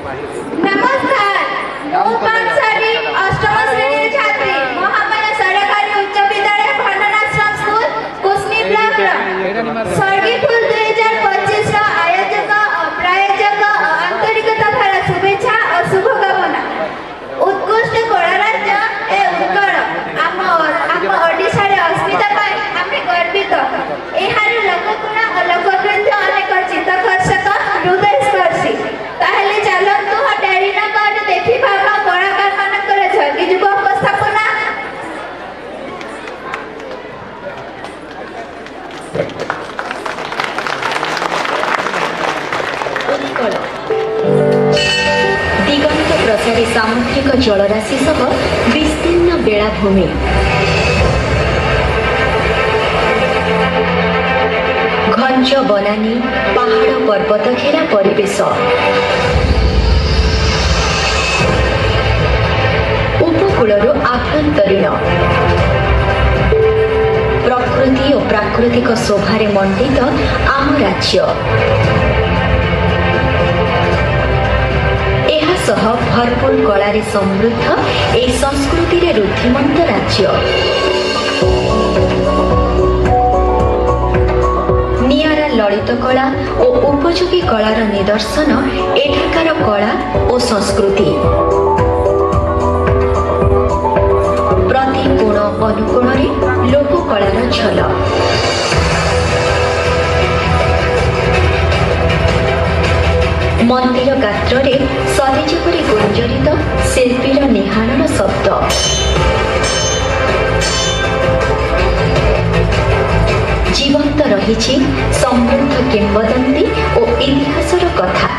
नमस्कार ମୁଁ ପାଠଶାଳୀ ଅଷ୍ଟମ ଶ୍ରେଣୀର ଛାତ୍ରୀ ମହାମାୟା ସରକାରୀ ଉଚ୍ଚ ବିଦ୍ୟାଳୟ ଭଣ୍ଡନାଶ୍ରମ ସ୍କୁଲ କୁସ୍ମୀ ବ୍ଲକର ସ୍ୱର୍ଗୀ ଫୁଲ 2025ର ଆୟୋଜକ ଓ ପ୍ରାୟୋଜକ ଓ ଆନ୍ତରିକତା ଭରା ଶୁଭେଚ୍ଛା ଓ ଶୁଭକାମନା। ଉତ୍କୃଷ୍ଟ କଳାରାଜ୍ୟ ଏ ଉତ୍କଳ ଆମ ଓଡ଼ିଶାରେ ଅସ୍ମିତା ପାଇଁ ଆମେ ଗର୍ବିତ। ଏହାର ଲୋକଗୁଣ ଓ ଲୋକବୃନ୍ଦ ଅନେକ ଚିତ୍ତାକର୍ଷକ ହୃଦୟସ୍ପର୍ଶୀ। ତାହେଲେ ଚାଲନ୍ତୁ ଡେରି ନ କରି ଦେଖିବା ଆମ କଳାକାରମାନଙ୍କର ଝଲକି ଯୁଗ ଉପସ୍ଥାପନା। ଉତ୍କଳ ଦିଗନ୍ତ ପ୍ରସାରୀ ସାମୁଦ୍ରିକ ଜଳରାଶି ସହ ବିସ୍ତୀର୍ଣ୍ଣ ବେଳାଭୂମି, ଘଞ୍ଚ ବନାନୀ ପାହାଡ଼ ପର୍ବତ ଘେରା ପରିବେଶ, ଉପକୂଳରୁ ଆଭ୍ୟନ୍ତରୀଣ ପ୍ରକୃତି ଓ ପ୍ରାକୃତିକ ଶୋଭାରେ ମଣ୍ଡିତ ଆମ ରାଜ୍ୟ। ଏହା ସହ ଭରପୁର କଳାରେ ସମୃଦ୍ଧ ଏହି ସଂସ୍କୃତିରେ ରୁଦ୍ଧିମନ୍ତ ରାଜ୍ୟ। ନିଆରା ଲଳିତ କଳା ଓ ଉପଯୋଗୀ କଳାର ନିଦର୍ଶନ ଏଠାକାର କଳା ଓ ସଂସ୍କୃତି। ପ୍ରତି କୋଣ ଅନୁକୋଣରେ ଲୋକକଳାର ଝଲକ। ମନ୍ଦିର ଗାତ୍ରରେ ସତେଜ ପରି ଗୁଞ୍ଜରିତ ଶିଳ୍ପୀର ନିହାଣର ଶବ୍ଦ। ଜୀବନ୍ତ ରହିଛି ସମୃଦ୍ଧ କିମ୍ବଦନ୍ତୀ ଓ ଇତିହାସର କଥା।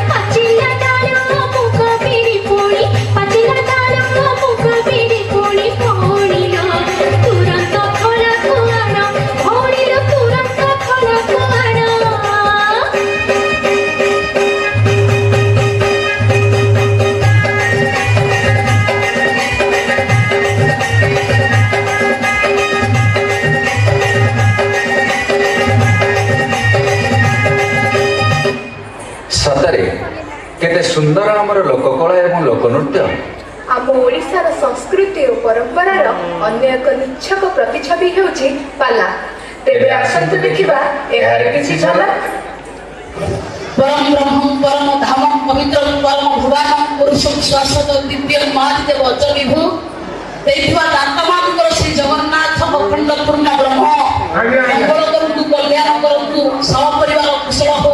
पाचिला डालो मुग बिरी पोळी, पाचिला डालो मुग ଆମର ଲୋକକଳା ଏବଂ ଲୋକନୃତ୍ୟ। ଆମ ଓଡ଼ିଶାର ସଂସ୍କୃତି ଓ ପରମ୍ପରାର ଅନ୍ୟ ଏକ ନିଚ୍ଛକ ପ୍ରତିଛବି ହେଉଛି ପାଲା। ତେବେ ଆସନ୍ତୁ ଦେଖିବା ଏହାର କିଛି ଝଲକ। परम ब्रह्म परम धाम पवित्र परम भुवन पुरुषों शाश्वत दिव्य महादेव अच विभु देखिवा दातमांकर श्री जगन्नाथ अखंड पूर्ण ब्रह्म मंगल करतु कल्याण करतु सब परिवार कुशल हो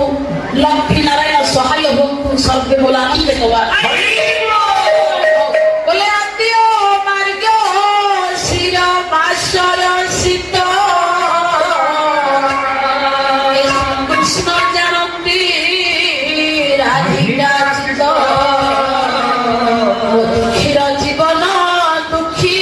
लक्ष्मी नारायण सहाय हो सर्वे बोलानंद कवा बोले आदियो मार्गो शिर माशर सीत कृष्ण जानती राधिका चित दुखीर जीवन दुखी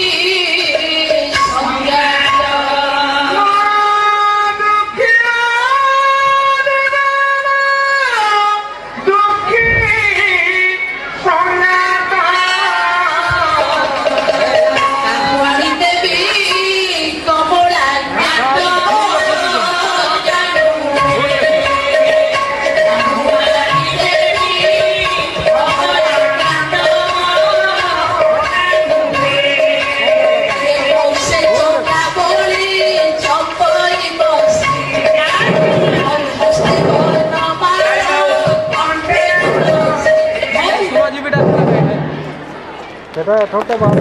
সেটা ঠোঁটটা বাহার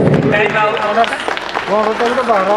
বাহার